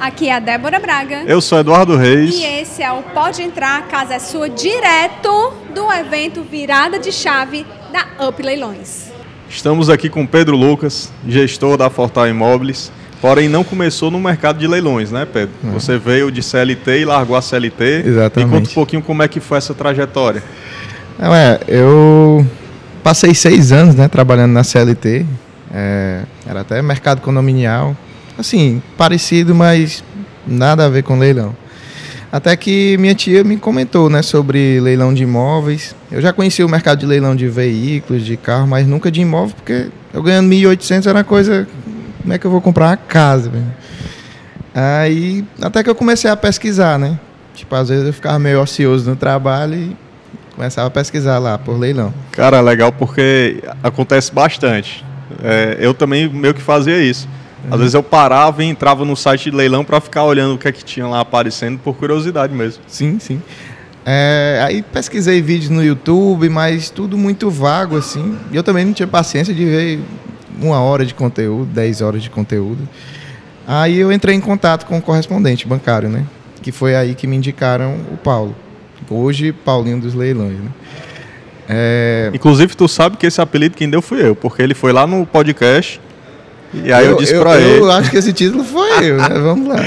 Aqui é a Débora Braga. Eu sou Eduardo Reis. E esse é o Pode Entrar, a casa é sua, direto do evento Virada de Chave da Up Leilões. Estamos aqui com Pedro Lucas, gestor da Fortal Imóveis, porém não começou no mercado de leilões, né, Pedro? Você veio de CLT e largou a CLT. Exatamente. Me conta um pouquinho como é que foi essa trajetória. Eu passei 6 anos, né, trabalhando na CLT, era até mercado condominial, assim, parecido, mas nada a ver com leilão. Até que minha tia me comentou, né, sobre leilão de imóveis. Eu já conhecia o mercado de leilão de veículos, de carro, mas nunca de imóvel, porque eu ganhando 1.800 era uma coisa, como é que eu vou comprar uma casa? Mesmo? Aí, até que eu comecei a pesquisar, né? Tipo, às vezes eu ficava meio ocioso no trabalho e começava a pesquisar lá por leilão. Cara, é legal porque acontece bastante. Eu também meio que fazia isso. Às vezes eu parava e entrava no site de leilão para ficar olhando o que é que tinha lá aparecendo por curiosidade mesmo. Sim, sim. Aí pesquisei vídeos no YouTube, mas tudo muito vago, assim. E eu também não tinha paciência de ver 1 hora de conteúdo, 10 horas de conteúdo. Aí eu entrei em contato com o correspondente bancário, né? Que foi aí que me indicaram o Paulo. Hoje, Paulinho dos Leilões, né? Inclusive, tu sabe que esse apelido quem deu fui eu, porque ele foi lá no podcast e aí eu disse pra ele... Eu acho que esse título foi eu, né? Vamos lá.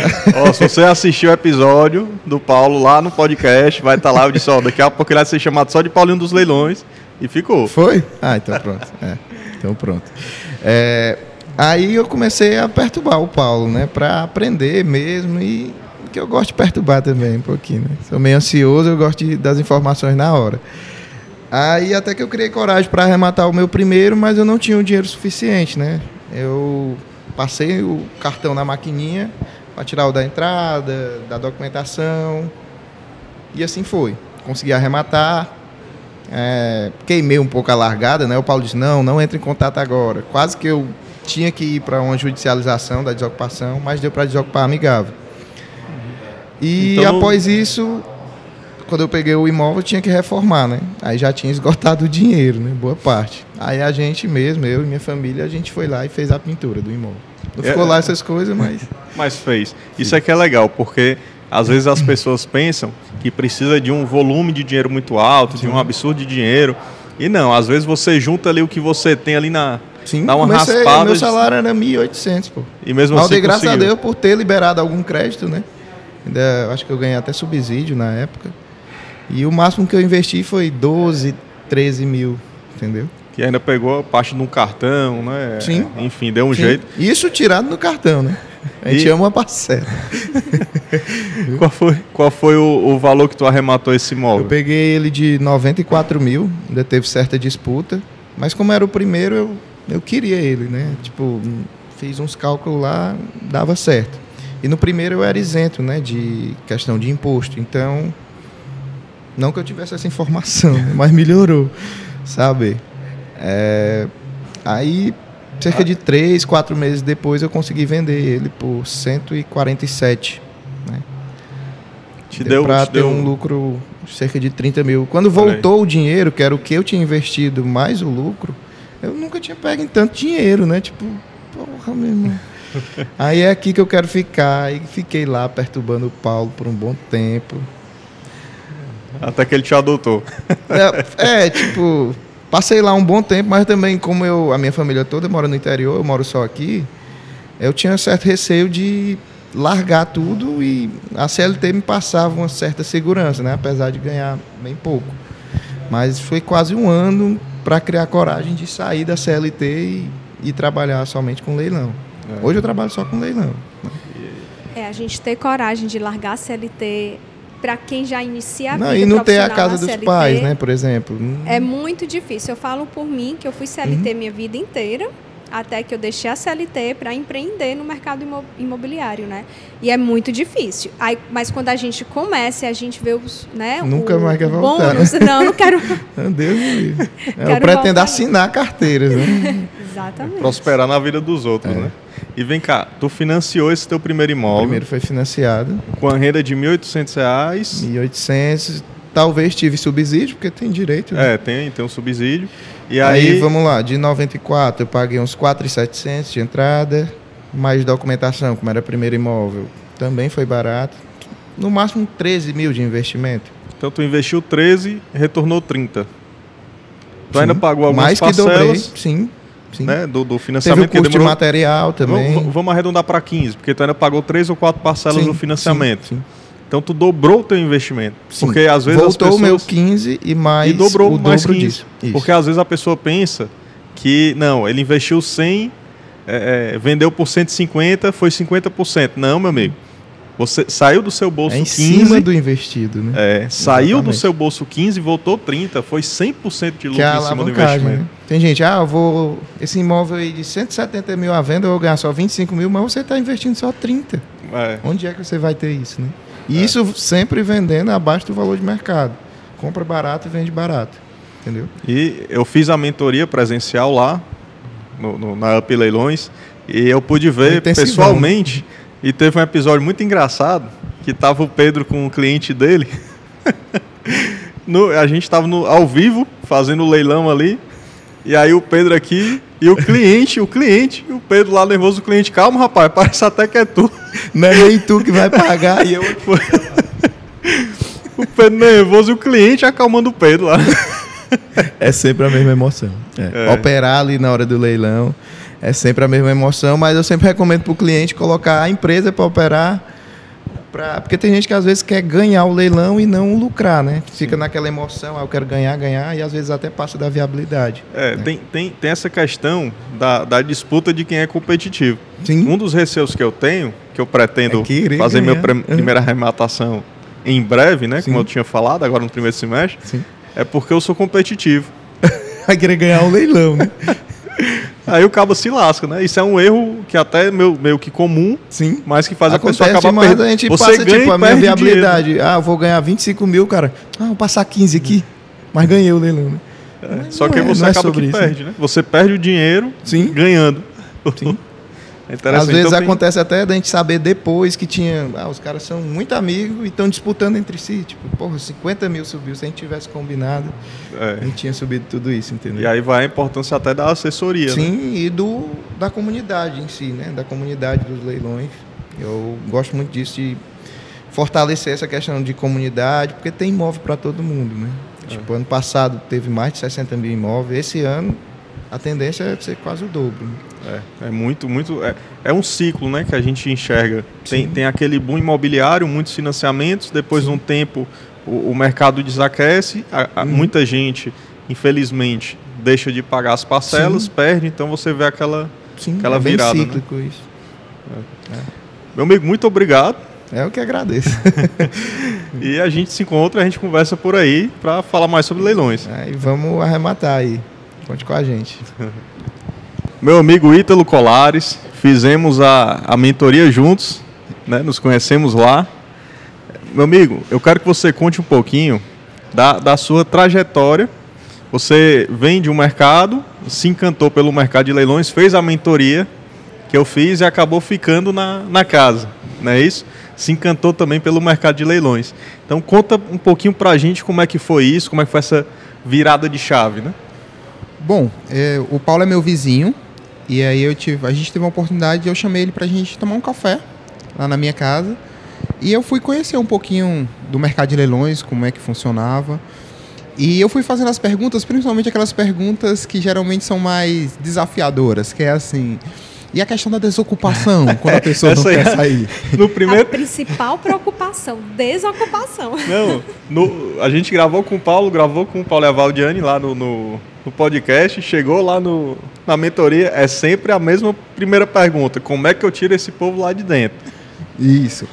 Se você assistiu o episódio do Paulo lá no podcast, vai estar lá, eu disse, daqui a pouco ele vai ser chamado só de Paulinho dos Leilões, e ficou. Foi? Então pronto. Então pronto. Aí eu comecei a perturbar o Paulo, né? Pra aprender mesmo e... que eu gosto de perturbar também um pouquinho, né? Sou meio ansioso, eu gosto das informações na hora. Aí até que eu criei coragem para arrematar o meu primeiro, mas eu não tinha o dinheiro suficiente, né? Eu passei o cartão na maquininha para tirar o da entrada, da documentação, e assim foi. Consegui arrematar, queimei um pouco a largada, né? O Paulo disse, não entre em contato agora. Quase que eu tinha que ir para uma judicialização da desocupação, mas deu para desocupar amigável. E então, após isso, quando eu peguei o imóvel, eu tinha que reformar, né? Aí já tinha esgotado o dinheiro, né? Boa parte. Aí a gente mesmo, eu e minha família, a gente foi lá e fez a pintura do imóvel. Não ficou lá essas coisas, mas... Mas fez. Isso é que é legal, porque às vezes as pessoas pensam que precisa de um volume de dinheiro muito alto, de um absurdo de dinheiro. E não, às vezes você junta ali o que você tem ali na... Sim, dá uma raspada. Meu salário era 1.800, pô. E mesmo assim graças a Deus por ter liberado algum crédito, né? Acho que eu ganhei até subsídio na época. E o máximo que eu investi foi 12, 13 mil, entendeu? Que ainda pegou a parte de um cartão, né? Sim. Enfim, deu um jeito. Isso tirado no cartão, né? A gente ama uma parcela. Qual foi o valor que tu arrematou esse imóvel? Eu peguei ele de 94 mil, ainda teve certa disputa. Mas como era o primeiro, eu queria ele, né? Tipo, fiz uns cálculos lá, dava certo. E no primeiro eu era isento, né, de questão de imposto. Então, não que eu tivesse essa informação, mas melhorou, sabe? Aí, cerca de 3, 4 meses depois, eu consegui vender ele por 147, né? Deu um lucro de cerca de 30 mil. Quando voltou o dinheiro, que era o que eu tinha investido, mais o lucro, eu nunca tinha pego em tanto dinheiro, né? Tipo, porra, meu irmão. Aí é aqui que eu quero ficar. E fiquei lá perturbando o Paulo por um bom tempo. Até que ele te adotou. Tipo, passei lá um bom tempo, mas também como a minha família toda mora no interior, eu moro só aqui, eu tinha certo receio de largar tudo e a CLT me passava uma certa segurança, né? Apesar de ganhar bem pouco. Mas foi quase 1 ano para criar coragem de sair da CLT e trabalhar somente com leilão. Hoje eu trabalho só com leilão. A gente ter coragem de largar a CLT para quem já inicia a vida e não ter a casa dos CLT, pais, né, por exemplo. É muito difícil. Eu falo por mim, que eu fui CLT minha vida inteira, até que eu deixei a CLT para empreender no mercado imobiliário, né? E é muito difícil. Mas quando a gente começa, a gente vê os, né? Nunca mais quer voltar. Bônus. Não quero. Meu Deus do livro. Eu pretendo assinar carteiras, né? Exatamente. Prosperar na vida dos outros, né? E vem cá, tu financiou esse teu primeiro imóvel. O primeiro foi financiado. Com a renda de R$ 1.800. 1.800. Talvez tive subsídio, porque tem direito. Né? Tem um subsídio. E aí, vamos lá, de 94 eu paguei uns 4.700 de entrada, mais documentação, como era primeiro imóvel, Também foi barato. No máximo 13 mil de investimento. Então tu investiu 13, retornou 30. Tu Sim, ainda pagou algumas mais parcelas, que dobrei, sim. né, do financiamento. Teve o custo de material também. Vamos arredondar para 15, porque tu ainda pagou 3 ou 4 parcelas do financiamento. Sim. Então tu dobrou o teu investimento. Sim. Porque às vezes voltou as pessoas... o meu 15 e mais e dobrou o mais dobro 15. disso. Isso. Porque às vezes a pessoa pensa que, não, ele investiu 100, vendeu por 150, foi 50%. Não, meu amigo. Você saiu do seu bolso 15... cima do investido, né? Saiu do Exatamente. seu bolso 15 e voltou 30. Foi 100% de lucro Que é a em cima do alavancagem, investimento. né? Tem gente, esse imóvel aí de 170 mil à venda, eu vou ganhar só 25 mil, mas você está investindo só 30. Onde é que você vai ter isso, né? E isso sempre vendendo abaixo do valor de mercado. Compra barato e vende barato. Entendeu? E eu fiz a mentoria presencial lá, na Up Leilões, e eu pude ver pessoalmente. E teve um episódio muito engraçado, que estava o Pedro com um cliente dele. A gente estava ao vivo, fazendo o leilão ali. E aí o Pedro aqui, e o cliente, e o Pedro lá nervoso, o cliente, calma rapaz, parece até que é tu. Não é nem tu que vai pagar. E eu... O Pedro nervoso e o cliente acalmando o Pedro lá. É sempre a mesma emoção. Operar ali na hora do leilão é sempre a mesma emoção, mas eu sempre recomendo para o cliente colocar a empresa para operar, porque tem gente que às vezes quer ganhar o leilão e não lucrar, né? Fica naquela emoção, eu quero ganhar, e às vezes até passa da viabilidade. Né? Tem essa questão da disputa de quem é competitivo. Sim. Um dos receios que eu tenho, que eu pretendo fazer ganhar. minha primeira arrematação em breve, né? Sim. Como eu tinha falado, agora no primeiro semestre, Sim. é porque eu sou competitivo. Vai querer ganhar o leilão, né? Aí o cabo se lasca, né? Isso é um erro que até é meio que comum, sim, mas que faz acontece, a pessoa acabar perdendo. A gente passa ganha a minha viabilidade. dinheiro. Eu vou ganhar 25 mil, cara. Vou passar 15 aqui, mas ganhei o leilão, né? Só que você acaba que perde, né? Você perde o dinheiro ganhando. Sim. É interessante. Às vezes acontece até da gente saber depois que tinha... os caras são muito amigos e estão disputando entre si. Tipo, porra, 50 mil subiu. Se a gente tivesse combinado, a gente tinha subido tudo isso, entendeu? E aí vai a importância até da assessoria, sim, né? E da comunidade em si, né? Da comunidade dos leilões. Eu gosto muito disso, de fortalecer essa questão de comunidade, porque tem imóvel para todo mundo, né? Tipo, ano passado teve mais de 60 mil imóveis. Esse ano, a tendência é ser quase o dobro, né? É muito. É um ciclo, né, que a gente enxerga. Tem aquele boom imobiliário, muitos financiamentos, depois de um tempo o mercado desaquece, muita gente, infelizmente, deixa de pagar as parcelas, perde, então você vê aquela virada. Bem cíclico, né? Isso. Meu amigo, muito obrigado. Eu que agradeço. E a gente se encontra, a gente conversa por aí para falar mais sobre leilões. E vamos arrematar aí. Conte com a gente. Meu amigo Ítalo Colares, fizemos a mentoria juntos, né? Nos conhecemos lá. Meu amigo, eu quero que você conte um pouquinho da sua trajetória. Você vem de um mercado, se encantou pelo mercado de leilões, fez a mentoria que eu fiz e acabou ficando na casa, não é isso? Se encantou também pelo mercado de leilões. Então conta um pouquinho pra gente como é que foi isso, como é que foi essa virada de chave, né? Bom, o Paulo é meu vizinho. E aí a gente teve uma oportunidade, eu chamei ele pra gente tomar um café lá na minha casa. E eu fui conhecer um pouquinho do mercado de leilões, como é que funcionava. E eu fui fazendo as perguntas, principalmente aquelas perguntas que geralmente são mais desafiadoras, que é assim... E a questão da desocupação, quando a pessoa não quer sair? A principal preocupação, desocupação. Não, a gente gravou com o Paulo e a Valdiane lá no podcast, chegou lá na mentoria, é sempre a mesma primeira pergunta, como é que eu tiro esse povo lá de dentro? Isso.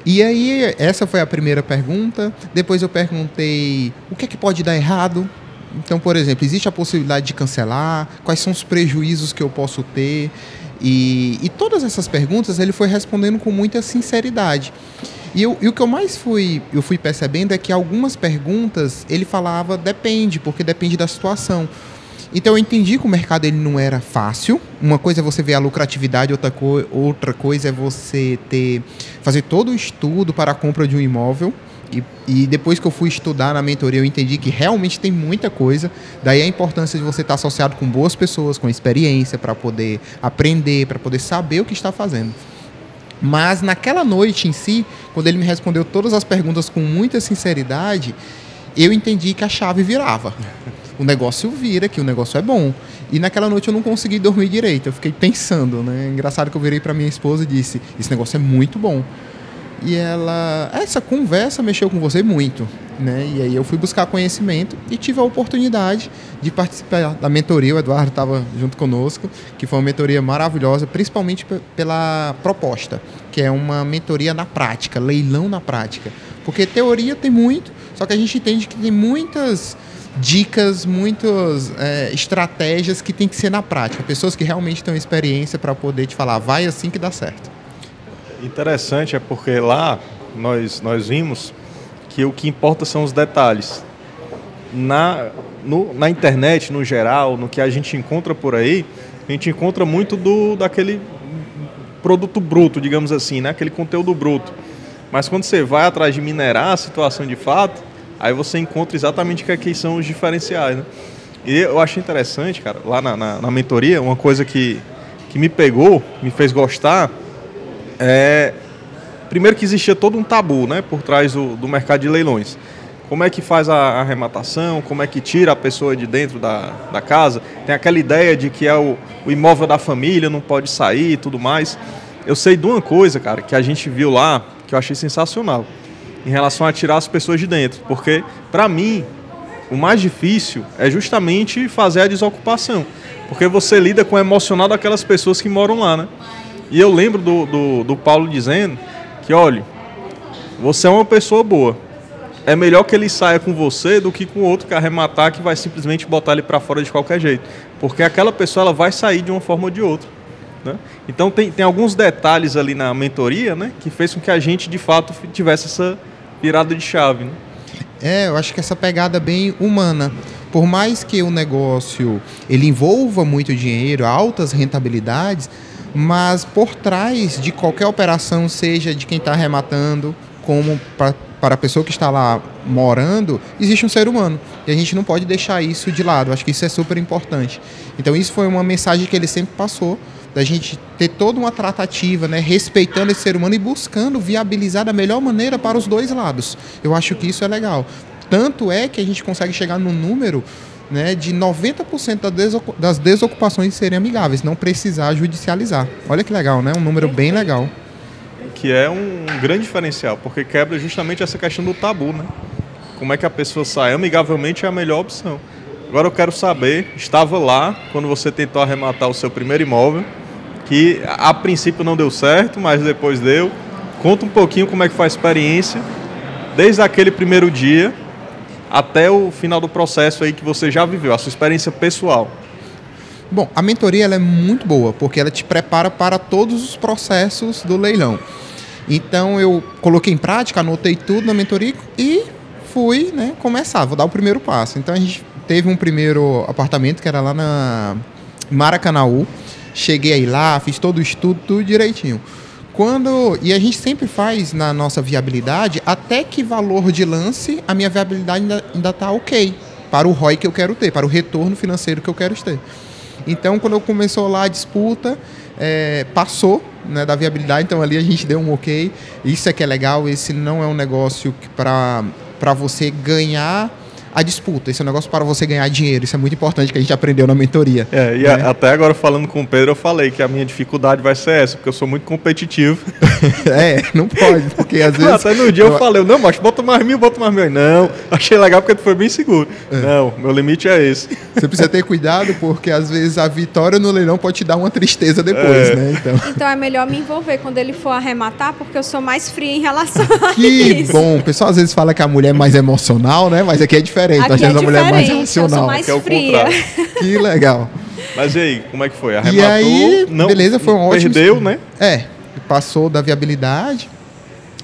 E aí, essa foi a primeira pergunta. Depois eu perguntei o que é que pode dar errado. Então, por exemplo, existe a possibilidade de cancelar? Quais são os prejuízos que eu posso ter? E todas essas perguntas ele foi respondendo com muita sinceridade. E o que eu mais fui percebendo é que algumas perguntas ele falava depende, porque depende da situação. Então eu entendi que o mercado ele não era fácil. Uma coisa é você ver a lucratividade, outra coisa é você fazer todo o estudo para a compra de um imóvel. E depois que eu fui estudar na mentoria, eu entendi que realmente tem muita coisa. Daí a importância de você estar associado com boas pessoas, com experiência, para poder aprender, para poder saber o que está fazendo. Mas naquela noite em si, quando ele me respondeu todas as perguntas com muita sinceridade, eu entendi que a chave virava. O negócio vira, que o negócio é bom. E naquela noite eu não consegui dormir direito. Eu fiquei pensando, né? Engraçado que eu virei para minha esposa e disse: esse negócio é muito bom. E ela, essa conversa mexeu com você muito, né? E aí eu fui buscar conhecimento e tive a oportunidade de participar da mentoria. O Eduardo estava junto conosco, que foi uma mentoria maravilhosa, principalmente pela proposta, que é uma mentoria na prática, leilão na prática. Porque teoria tem muito, só que a gente entende que tem muitas dicas, muitas estratégias que tem que ser na prática. Pessoas que realmente têm experiência para poder te falar, vai assim que dá certo. Interessante é porque lá nós vimos que o que importa são os detalhes. Na internet, no geral, no que a gente encontra por aí, a gente encontra muito daquele produto bruto, digamos assim, né? Aquele conteúdo bruto. Mas quando você vai atrás de minerar a situação de fato, aí você encontra exatamente o que são os diferenciais, né? E eu achei interessante, cara, lá na mentoria, uma coisa que me pegou, me fez gostar, primeiro que existia todo um tabu, né, por trás do mercado de leilões. Como é que faz a arrematação, como é que tira a pessoa de dentro da casa. Tem aquela ideia de que é o imóvel da família, não pode sair e tudo mais. Eu sei de uma coisa, cara, que a gente viu lá, que eu achei sensacional, em relação a tirar as pessoas de dentro. Porque, para mim, o mais difícil é justamente fazer a desocupação. Porque você lida com o emocional daquelas pessoas que moram lá, né? E eu lembro do Paulo dizendo que, olha, você é uma pessoa boa. É melhor que ele saia com você do que com outro que arrematar, que vai simplesmente botar ele para fora de qualquer jeito. Porque aquela pessoa ela vai sair de uma forma ou de outra, né? Então tem alguns detalhes ali na mentoria, né, que fez com que a gente, de fato, tivesse essa virada de chave, né? Eu acho que essa pegada bem humana. Por mais que o negócio ele envolva muito dinheiro, altas rentabilidades, mas por trás de qualquer operação, seja de quem está arrematando, como para a pessoa que está lá morando, existe um ser humano. E a gente não pode deixar isso de lado. Acho que isso é super importante. Então isso foi uma mensagem que ele sempre passou, da gente ter toda uma tratativa, né, respeitando esse ser humano e buscando viabilizar da melhor maneira para os dois lados. Eu acho que isso é legal. Tanto é que a gente consegue chegar no número, né, de 90% das desocupações serem amigáveis, não precisar judicializar. Olha que legal, né? Um número bem legal. Que é um grande diferencial, porque quebra justamente essa questão do tabu, né? Como é que a pessoa sai amigavelmente é a melhor opção. Agora eu quero saber, estava lá quando você tentou arrematar o seu primeiro imóvel, que a princípio não deu certo, mas depois deu. Conta um pouquinho como é que foi a experiência, desde aquele primeiro dia até o final do processo aí que você já viveu, a sua experiência pessoal. Bom, a mentoria ela é muito boa, porque ela te prepara para todos os processos do leilão. Então eu coloquei em prática, anotei tudo na mentoria e fui, né, começar, vou dar o primeiro passo. Então a gente teve um primeiro apartamento que era lá na Maracanaú. Cheguei aí lá, fiz todo o estudo, tudo direitinho. E a gente sempre faz na nossa viabilidade até que valor de lance a minha viabilidade ainda está ok para o ROI que eu quero ter, para o retorno financeiro que eu quero ter. Então, quando começou lá a disputa, passou, né, da viabilidade, então ali a gente deu um ok. Isso é que é legal, esse não é um negócio para você ganhar a disputa, esse é um negócio para você ganhar dinheiro. Isso é muito importante que a gente aprendeu na mentoria. E até agora falando com o Pedro, eu falei que a minha dificuldade vai ser essa, porque eu sou muito competitivo. Não pode, porque às vezes... Até no dia eu falei, não, mas bota mais mil. Não, achei legal porque tu foi bem seguro. Não, meu limite é esse. Você precisa ter cuidado, porque às vezes a vitória no leilão pode te dar uma tristeza depois, né? Então é melhor me envolver quando ele for arrematar, porque eu sou mais fria em relação a que isso. Que bom. O pessoal às vezes fala que a mulher é mais emocional, né? Mas aqui é diferente. Aqui Nós temos a mulher mais eu racional. sou mais que é o fria. Que legal. Mas e aí, como é que foi? Arrematou? E aí, não, beleza, foi um ótimo... Perdeu, né? Passou da viabilidade.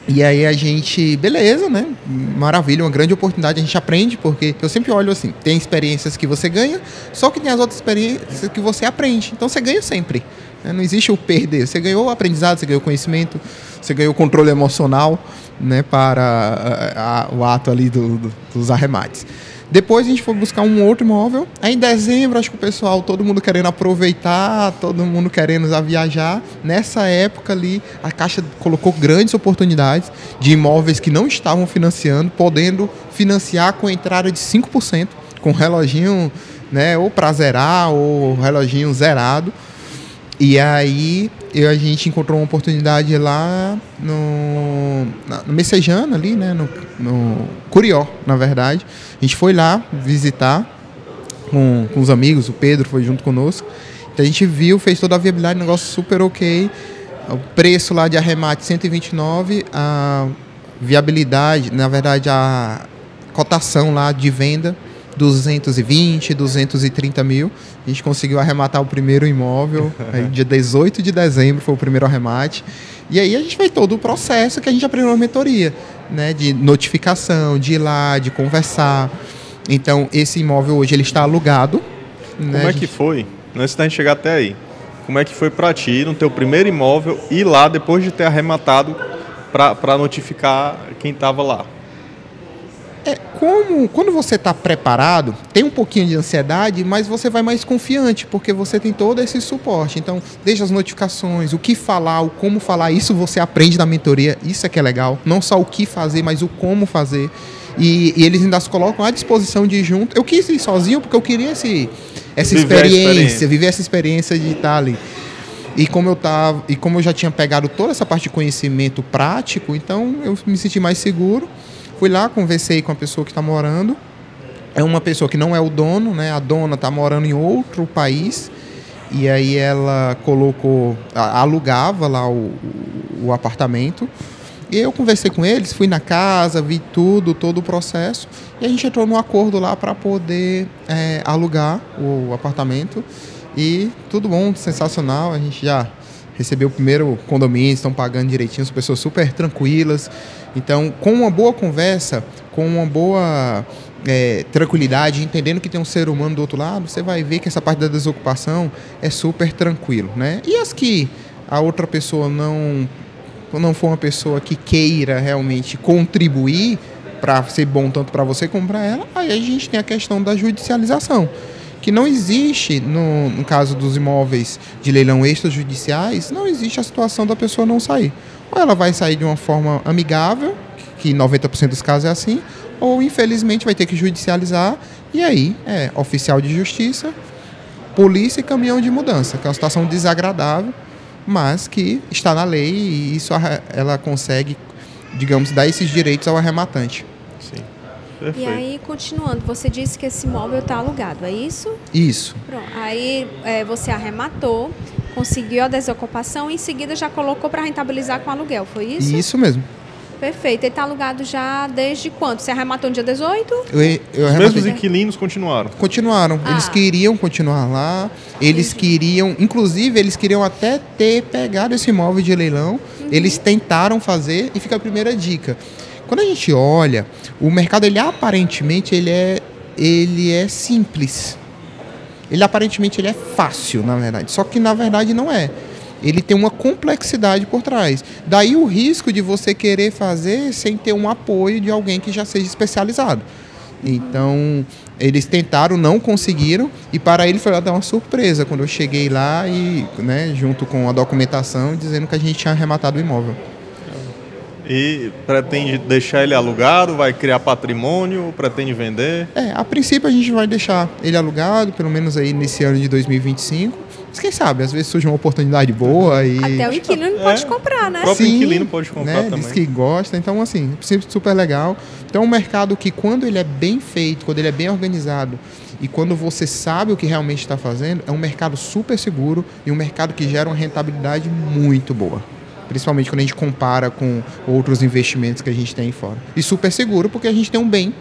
E aí a gente, beleza, né? Maravilha, uma grande oportunidade, a gente aprende, porque eu sempre olho assim, tem experiências que você ganha, só que tem as outras experiências que você aprende. Então você ganha sempre, né? Não existe o perder. Você ganhou o aprendizado, você ganhou o conhecimento, você ganhou o controle emocional, né, para o ato ali dos arremates. Depois a gente foi buscar um outro imóvel. Aí em dezembro, acho que o pessoal, todo mundo querendo aproveitar, todo mundo querendo viajar. Nessa época ali, a Caixa colocou grandes oportunidades de imóveis que não estavam financiando, podendo financiar com entrada de 5%, com reloginho, né, ou para zerar, ou reloginho zerado. E aí a gente encontrou uma oportunidade lá no Messejana, ali, né, no Curió, na verdade. A gente foi lá visitar com os amigos, o Pedro foi junto conosco. Então a gente viu, fez toda a viabilidade, negócio super ok. O preço lá de arremate 129, a viabilidade, na verdade a cotação lá de venda 220, 230 mil. A gente conseguiu arrematar o primeiro imóvel, aí, dia 18 de dezembro foi o primeiro arremate. E aí a gente fez todo o processo que a gente aprendeu na mentoria, né, de notificação, de ir lá, de conversar. Então, esse imóvel hoje ele está alugado. Né, Como é que foi, antes da gente chegar até aí, como é que foi para ti, no teu primeiro imóvel, ir lá depois de ter arrematado para notificar quem estava lá? Quando você está preparado, tem um pouquinho de ansiedade, mas você vai mais confiante, porque você tem todo esse suporte. Então, desde as notificações, o que falar, o como falar, isso você aprende na mentoria, isso é que é legal. Não só o que fazer, mas o como fazer. E eles ainda se colocam à disposição de ir junto. Eu quis ir sozinho porque eu queria essa experiência, viver essa experiência de estar ali. E como eu já tinha pegado toda essa parte de conhecimento prático, então eu me senti mais seguro. Fui lá, conversei com a pessoa que está morando. É uma pessoa que não é o dono, né? A dona está morando em outro país. E aí ela alugava lá o apartamento. E eu conversei com eles, fui na casa, vi todo o processo. E a gente entrou num acordo lá para poder alugar o apartamento. E tudo bom, sensacional. A gente já recebeu o primeiro condomínio, estão pagando direitinho, são pessoas super tranquilas. Então, com uma boa conversa, com uma boa tranquilidade, entendendo que tem um ser humano do outro lado, você vai ver que essa parte da desocupação é super tranquilo, né? E as que a outra pessoa não for uma pessoa que queira realmente contribuir para ser bom tanto para você como para ela, aí a gente tem a questão da judicialização, que não existe, no caso dos imóveis de leilão extrajudiciais, não existe a situação da pessoa não sair. Ou ela vai sair de uma forma amigável, que 90% dos casos é assim, ou infelizmente vai ter que judicializar, e aí é oficial de justiça, polícia e caminhão de mudança, que é uma situação desagradável, mas que está na lei e isso ela consegue, digamos, dar esses direitos ao arrematante. Sim. Perfeito. E aí, continuando, você disse que esse imóvel está alugado, é isso? Isso. Pronto. Aí você arrematou, conseguiu a desocupação e em seguida já colocou para rentabilizar com aluguel, foi isso? Isso mesmo. Perfeito. Ele está alugado já desde quando? Você arrematou no dia 18? Os mesmos inquilinos continuaram? Continuaram. Eles queriam continuar lá. Eles queriam, inclusive, eles queriam até ter pegado esse imóvel de leilão. Eles tentaram fazer e fica a primeira dica. Quando a gente olha, o mercado, aparentemente, ele é simples. Aparentemente, ele é fácil, na verdade. Só que, na verdade, não é. Ele tem uma complexidade por trás. Daí o risco de você querer fazer sem ter um apoio de alguém que já seja especializado. Então, eles tentaram, não conseguiram, e para ele foi até uma surpresa quando eu cheguei lá e, né, junto com a documentação, dizendo que a gente tinha arrematado o imóvel. E pretende deixar ele alugado, vai criar patrimônio, pretende vender? A princípio a gente vai deixar ele alugado, pelo menos aí nesse ano de 2025. Mas quem sabe, às vezes surge uma oportunidade boa e... Até o inquilino pode comprar, né? O próprio Sim, inquilino pode comprar, né, também. Diz que gosta, então assim, super legal. Então é um mercado que quando ele é bem feito, quando ele é bem organizado e quando você sabe o que realmente está fazendo, é um mercado super seguro e um mercado que gera uma rentabilidade muito boa. Principalmente quando a gente compara com outros investimentos que a gente tem fora. E super seguro porque a gente tem um bem,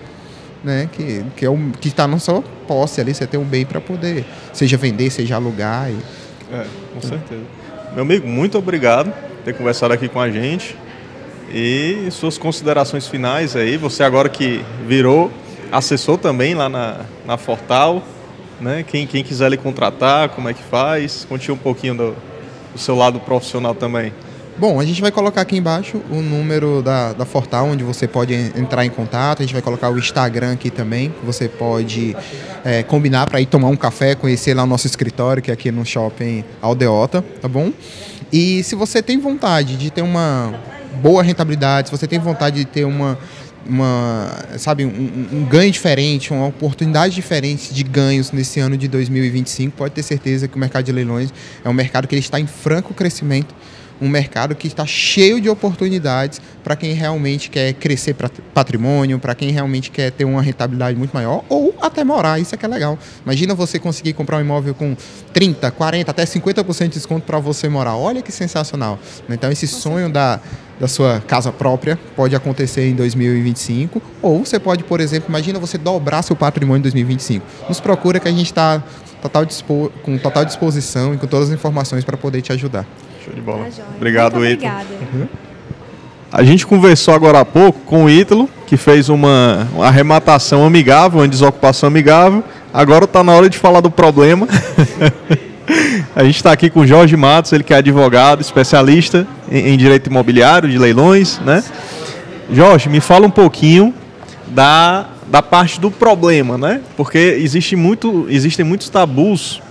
né, que está na sua posse ali, você tem um bem para poder, seja vender, seja alugar. Com certeza. Meu amigo, muito obrigado por ter conversado aqui com a gente. E suas considerações finais aí, você agora que virou assessor também lá na Fortal, né? Quem quiser lhe contratar, como é que faz? Conte um pouquinho do seu lado profissional também. Bom, a gente vai colocar aqui embaixo o número da Fortal, onde você pode entrar em contato. A gente vai colocar o Instagram aqui também, que você pode combinar para ir tomar um café, conhecer lá o nosso escritório, que é aqui no Shopping Aldeota, tá bom? E se você tem vontade de ter uma boa rentabilidade, se você tem vontade de ter um ganho diferente, uma oportunidade diferente de ganhos nesse ano de 2025, pode ter certeza que o mercado de leilões é um mercado que ele está em franco crescimento, um mercado que está cheio de oportunidades para quem realmente quer crescer patrimônio, para quem realmente quer ter uma rentabilidade muito maior ou até morar, isso é que é legal. Imagina você conseguir comprar um imóvel com 30%, 40%, até 50% de desconto para você morar. Olha que sensacional. Então esse sonho da sua casa própria pode acontecer em 2025, ou você pode, por exemplo, imagina você dobrar seu patrimônio em 2025. Nos procura que a gente está com total disposição e com todas as informações para poder te ajudar. Show de bola. Obrigado, Ítalo. Obrigada. A gente conversou agora há pouco com o Ítalo, que fez uma arrematação amigável, uma desocupação amigável. Agora está na hora de falar do problema. A gente está aqui com o Jorge Matos, ele que é advogado, especialista em direito imobiliário, de leilões, né? Jorge, me fala um pouquinho da parte do problema, né? Porque existem muitos tabus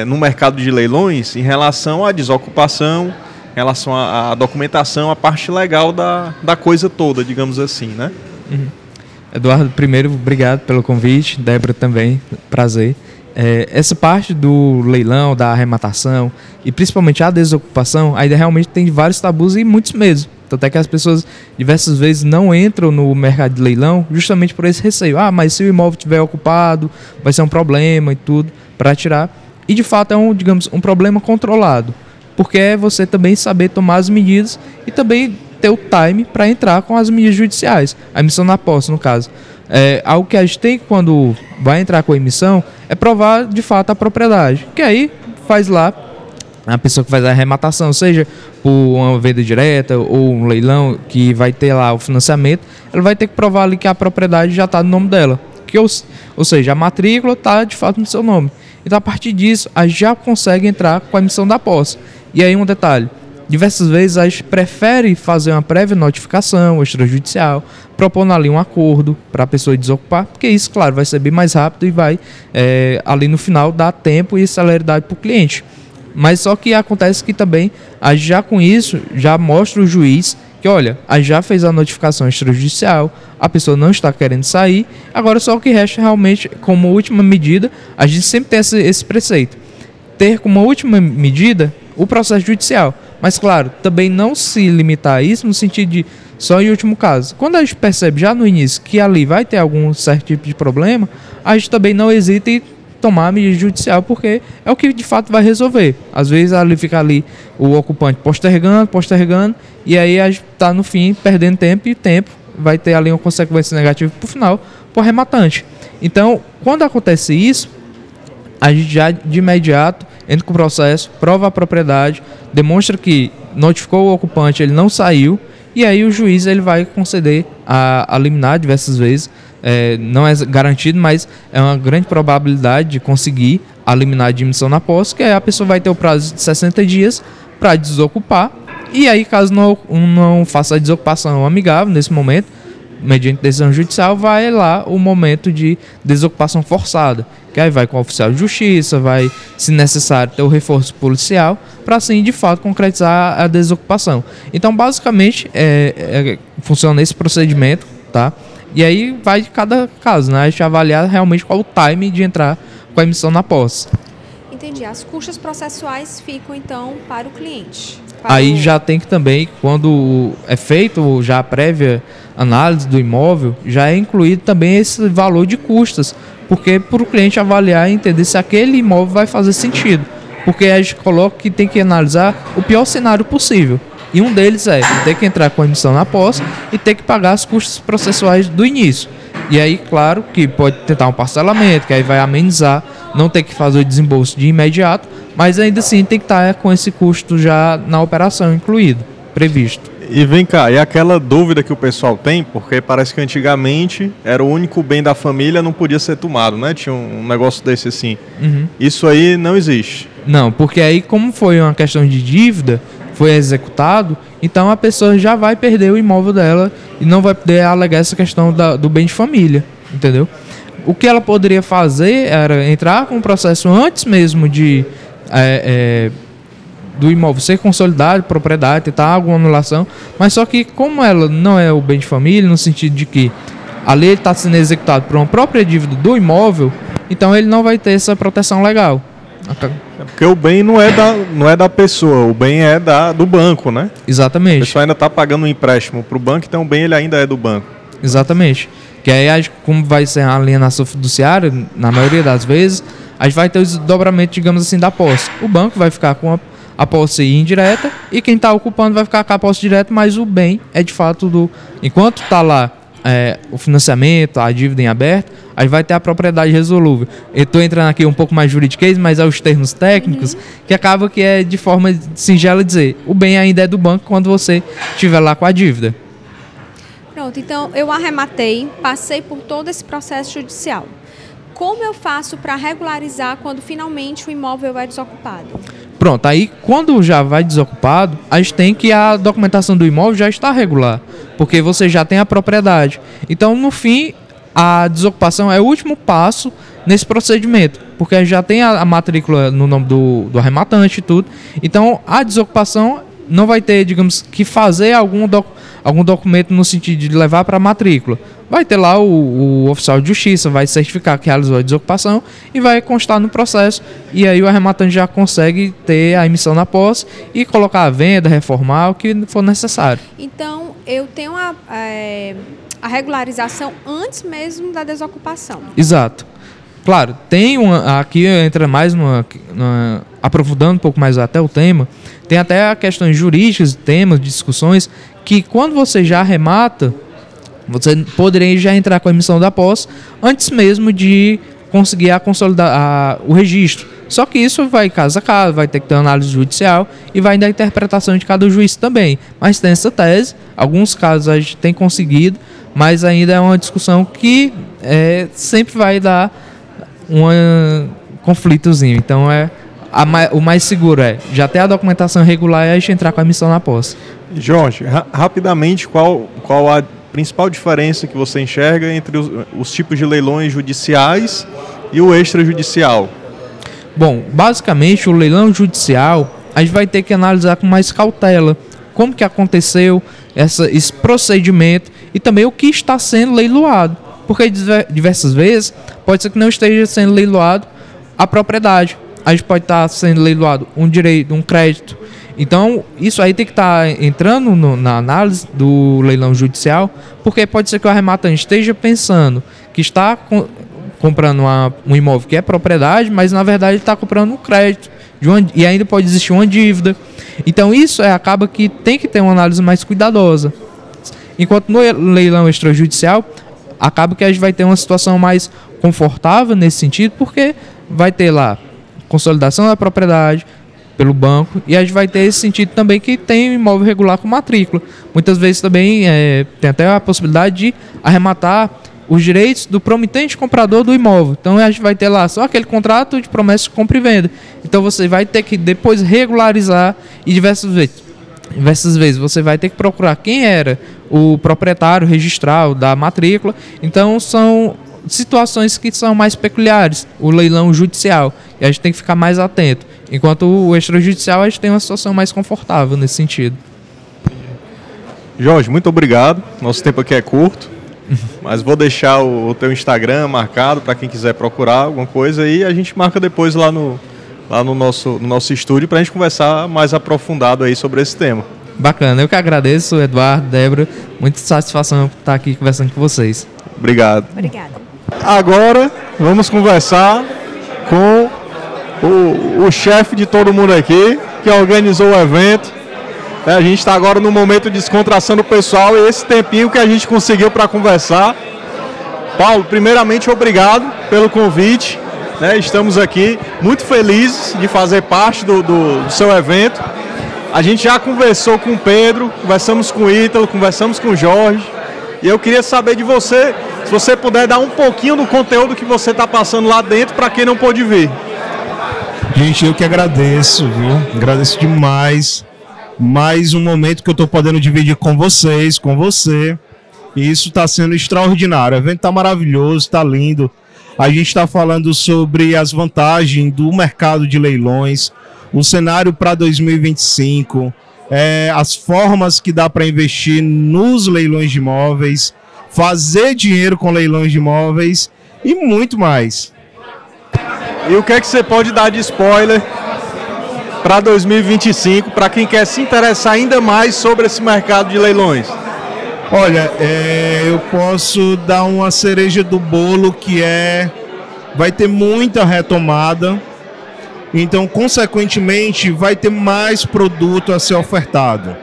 no mercado de leilões em relação à desocupação, em relação à documentação, a parte legal da coisa toda, digamos assim, né? Uhum. Eduardo, primeiro, obrigado pelo convite. Débora também, prazer. Essa parte do leilão, da arrematação e principalmente a desocupação, ainda realmente tem vários tabus e muitos medos. Tanto é que as pessoas diversas vezes não entram no mercado de leilão justamente por esse receio. Mas se o imóvel estiver ocupado, vai ser um problema e tudo para tirar. E de fato é um problema controlado, porque é você também saber tomar as medidas e também ter o time para entrar com as medidas judiciais, a emissão na posse no caso. Algo que a gente tem quando vai entrar com a emissão é provar de fato a propriedade, que aí faz lá a pessoa que faz a arrematação, seja por uma venda direta ou um leilão que vai ter lá o financiamento, ela vai ter que provar ali que a propriedade já está no nome dela, ou seja, a matrícula está de fato no seu nome. Então, a partir disso, a gente já consegue entrar com a emissão da posse. E aí, um detalhe. Diversas vezes, a gente prefere fazer uma prévia notificação extrajudicial, propondo ali um acordo para a pessoa desocupar, porque isso, claro, vai ser bem mais rápido e vai, ali no final, dar tempo e celeridade para o cliente. Mas só que acontece que também, a gente já com isso, já mostra o juiz que, olha, a gente já fez a notificação extrajudicial, a pessoa não está querendo sair, agora só o que resta realmente, como última medida, a gente sempre tem esse preceito, ter como última medida o processo judicial. Mas, claro, também não se limitar a isso no sentido de só em último caso. Quando a gente percebe já no início que ali vai ter algum certo tipo de problema, a gente também não hesita em tomar a medida judicial, porque é o que de fato vai resolver. Às vezes ali fica ali o ocupante postergando, e aí a gente está no fim perdendo tempo, e tempo vai ter ali uma consequência negativa para o final, para o arrematante. Então, quando acontece isso, a gente já de imediato entra com o processo, prova a propriedade, demonstra que notificou o ocupante, ele não saiu, e aí o juiz ele vai conceder a liminar diversas vezes. Não é garantido, mas é uma grande probabilidade de conseguir a liminar de emissão na posse, que aí a pessoa vai ter o prazo de 60 dias para desocupar, e aí caso não faça a desocupação amigável nesse momento, mediante decisão judicial, vai lá o momento de desocupação forçada, que aí vai com o oficial de justiça, vai, se necessário, ter o reforço policial, para assim, de fato, concretizar a desocupação. Então, basicamente, funciona esse procedimento, tá? E aí vai de cada caso, né? A gente avaliar realmente qual o time de entrar com a emissão na posse. Entendi. As custas processuais ficam, então, para o cliente. Aí já tem que também, quando é feito já a prévia análise do imóvel, já é incluído também esse valor de custas, porque para o cliente avaliar e entender se aquele imóvel vai fazer sentido. Porque a gente coloca que tem que analisar o pior cenário possível. E um deles é ter que entrar com a emissão na posse e ter que pagar as custas processuais do início. E aí, claro, que pode tentar um parcelamento, que aí vai amenizar, não ter que fazer o desembolso de imediato, mas ainda assim tem que estar com esse custo já na operação incluído, previsto. E vem cá, e aquela dúvida que o pessoal tem, porque parece que antigamente era o único bem da família, não podia ser tomado, né? Tinha um negócio desse assim. Uhum. Isso aí não existe. Não, porque aí como foi uma questão de dívida, foi executado, então a pessoa já vai perder o imóvel dela e não vai poder alegar essa questão do bem de família, entendeu? O que ela poderia fazer era entrar com o processo antes mesmo do imóvel ser consolidado, propriedade, tentar alguma anulação, mas só que como ela não é o bem de família, no sentido de que a lei está sendo executada por uma própria dívida do imóvel, então ele não vai ter essa proteção legal. Porque o bem não é da pessoa, o bem é do banco, né? Exatamente. A pessoa ainda está pagando um empréstimo para o banco, então o bem ele ainda é do banco. Exatamente. Que aí, como vai ser a alienação fiduciária, na maioria das vezes, a gente vai ter o desdobramento, digamos assim, da posse. O banco vai ficar com a posse indireta e quem está ocupando vai ficar com a posse direta, mas o bem é de fato enquanto está lá o financiamento, a dívida em aberto, aí vai ter a propriedade resolúvel. Eu estou entrando aqui um pouco mais juridiquês, mas é os termos técnicos, que acaba que é de forma singela dizer, o bem ainda é do banco quando você estiver lá com a dívida. Pronto, então eu arrematei, passei por todo esse processo judicial. Como eu faço para regularizar quando finalmente o imóvel é desocupado? Pronto, aí quando já vai desocupado, a gente tem que a documentação do imóvel já está regular, porque você já tem a propriedade. Então, no fim, a desocupação é o último passo nesse procedimento, porque já tem a matrícula no nome do arrematante e tudo. Então, a desocupação não vai ter, digamos, que fazer algum documento no sentido de levar para a matrícula. Vai ter lá o oficial de justiça, vai certificar que realizou a desocupação e vai constar no processo. E aí o arrematante já consegue ter a emissão na posse e colocar a venda, reformar, o que for necessário. Então, eu tenho a regularização antes mesmo da desocupação. Exato. Claro, tem aqui entra mais aprofundando um pouco mais até o tema, tem até questões jurídicas, temas, discussões, que quando você já arremata, você poderia já entrar com a emissão da posse antes mesmo de conseguir consolidar o registro. Só que isso vai caso a caso, vai ter que ter uma análise judicial e vai da interpretação de cada juiz também. Mas tem essa tese, alguns casos a gente tem conseguido, mas ainda é uma discussão que sempre vai dar um conflitozinho. Então o mais seguro já ter a documentação regular e a gente entrar com a emissão na posse. Jorge, rapidamente, qual a principal diferença que você enxerga entre os tipos de leilões judiciais e o extrajudicial? Bom, basicamente o leilão judicial a gente vai ter que analisar com mais cautela como que aconteceu esse procedimento e também o que está sendo leiloado. Porque diversas vezes pode ser que não esteja sendo leiloado a propriedade. A gente pode estar sendo leiloado um direito, um crédito. Então, isso aí tem que estar entrando na análise do leilão judicial, porque pode ser que o arrematante esteja pensando que está comprando um imóvel que é propriedade, mas na verdade ele está comprando um crédito e ainda pode existir uma dívida. Então, isso acaba que tem que ter uma análise mais cuidadosa. Enquanto no leilão extrajudicial, acaba que a gente vai ter uma situação mais confortável nesse sentido, porque vai ter lá consolidação da propriedade pelo banco e a gente vai ter esse sentido também que tem um imóvel regular com matrícula. Muitas vezes também tem até a possibilidade de arrematar os direitos do promitente comprador do imóvel. Então a gente vai ter lá só aquele contrato de promessa de compra e venda. Então você vai ter que depois regularizar e diversas vezes você vai ter que procurar quem era o proprietário registral da matrícula. Então são situações que são mais peculiares, o leilão judicial, e a gente tem que ficar mais atento. Enquanto o extrajudicial, a gente tem uma situação mais confortável nesse sentido. Jorge, muito obrigado. Nosso tempo aqui é curto, mas vou deixar o teu Instagram marcado para quem quiser procurar alguma coisa e a gente marca depois lá no nosso estúdio para a gente conversar mais aprofundado aí sobre esse tema. Bacana, eu que agradeço, Eduardo, Débora, muita satisfação por estar aqui conversando com vocês. Obrigado. Obrigada. Agora vamos conversar com o chefe de todo mundo aqui, que organizou o evento. A gente está agora no momento de descontração do pessoal e esse tempinho que a gente conseguiu para conversar. Paulo, primeiramente, obrigado pelo convite. Estamos aqui muito felizes de fazer parte do seu evento. A gente já conversou com o Pedro, conversamos com o Ítalo, conversamos com o Jorge. E eu queria saber de você, se você puder dar um pouquinho do conteúdo que você está passando lá dentro para quem não pôde vir. Gente, eu que agradeço, viu? Agradeço demais mais um momento que eu estou podendo dividir com vocês, com você. E isso está sendo extraordinário. O evento está maravilhoso, está lindo. A gente está falando sobre as vantagens do mercado de leilões, o cenário para 2025, as formas que dá para investir nos leilões de imóveis, fazer dinheiro com leilões de imóveis e muito mais. E o que é que você pode dar de spoiler para 2025, para quem quer se interessar ainda mais sobre esse mercado de leilões? Olha, eu posso dar uma cereja do bolo que vai ter muita retomada, então consequentemente vai ter mais produto a ser ofertado.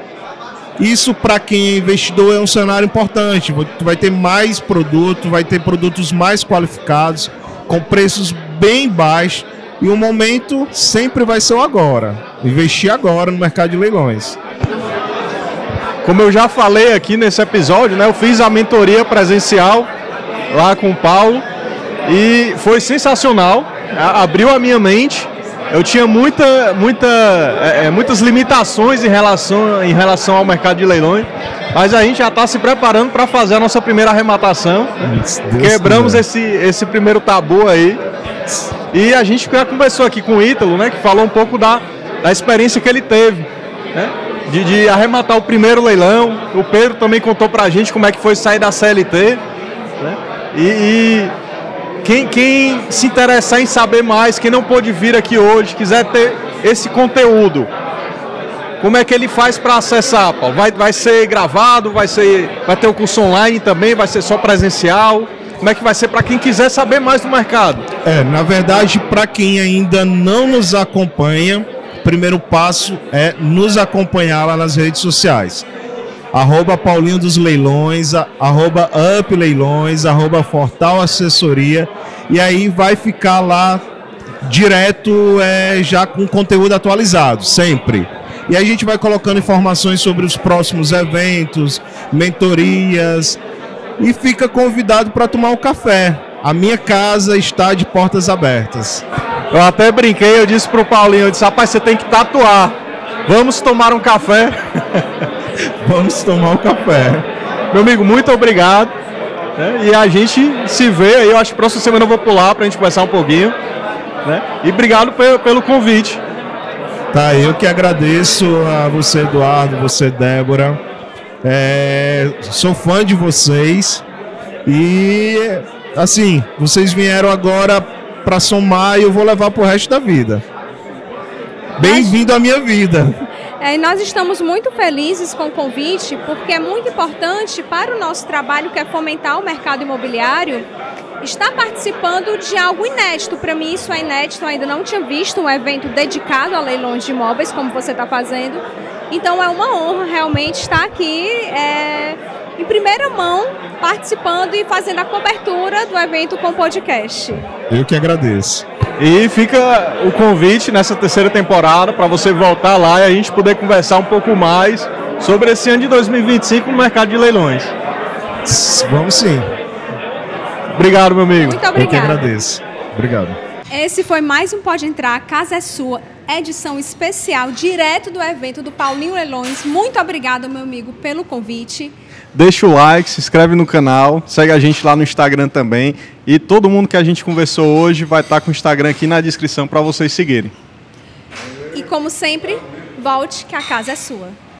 Isso para quem é investidor é um cenário importante, vai ter mais produto, vai ter produtos mais qualificados, com preços bem baixos, e o momento sempre vai ser o agora, investir agora no mercado de leilões. Como eu já falei aqui nesse episódio, né, eu fiz a mentoria presencial lá com o Paulo e foi sensacional, abriu a minha mente. Eu tinha muitas limitações em relação ao mercado de leilões, mas a gente já está se preparando para fazer a nossa primeira arrematação. Quebramos esse primeiro tabu aí. E a gente já conversou aqui com o Ítalo, né, que falou um pouco da experiência que ele teve, né, de arrematar o primeiro leilão. O Pedro também contou para a gente como é que foi sair da CLT, né, e quem se interessar em saber mais, quem não pôde vir aqui hoje, quiser ter esse conteúdo, como é que ele faz para acessar, Paulo? Vai ser gravado, vai ter o curso online também, vai ser só presencial? Como é que vai ser para quem quiser saber mais do mercado? Na verdade, para quem ainda não nos acompanha, o primeiro passo é nos acompanhar lá nas redes sociais. @Paulinho dos Leilões, @UpLeilões, @Fortal Assessoria, e aí vai ficar lá direto já com conteúdo atualizado, sempre. E aí a gente vai colocando informações sobre os próximos eventos, mentorias, e fica convidado para tomar um café. A minha casa está de portas abertas. Eu até brinquei, eu disse pro Paulinho, eu disse, rapaz, você tem que tatuar. Vamos tomar um café? Vamos tomar um café. Meu amigo, muito obrigado. Né? E a gente se vê aí, eu acho que próxima semana eu vou pular pra gente conversar um pouquinho. Né? E obrigado pelo convite. Tá, eu que agradeço a você, Eduardo, você, Débora. Sou fã de vocês. E, assim, vocês vieram agora para somar e eu vou levar pro resto da vida. Bem-vindo à minha vida. E nós estamos muito felizes com o convite, porque é muito importante para o nosso trabalho, que é fomentar o mercado imobiliário, estar participando de algo inédito. Para mim isso é inédito, eu ainda não tinha visto um evento dedicado a leilões de imóveis, como você está fazendo. Então é uma honra realmente estar aqui em primeira mão, participando e fazendo a cobertura do evento com podcast. Eu que agradeço. E fica o convite nessa terceira temporada para você voltar lá e a gente poder conversar um pouco mais sobre esse ano de 2025 no mercado de leilões. Vamos sim. Obrigado, meu amigo. Muito obrigado. Eu que agradeço. Obrigado. Esse foi mais um Pode Entrar, a Casa é Sua, edição especial, direto do evento do Paulinho Leilões. Muito obrigado, meu amigo, pelo convite. Deixa o like, se inscreve no canal, segue a gente lá no Instagram também. E todo mundo que a gente conversou hoje vai estar com o Instagram aqui na descrição para vocês seguirem. E como sempre, volte que a casa é sua.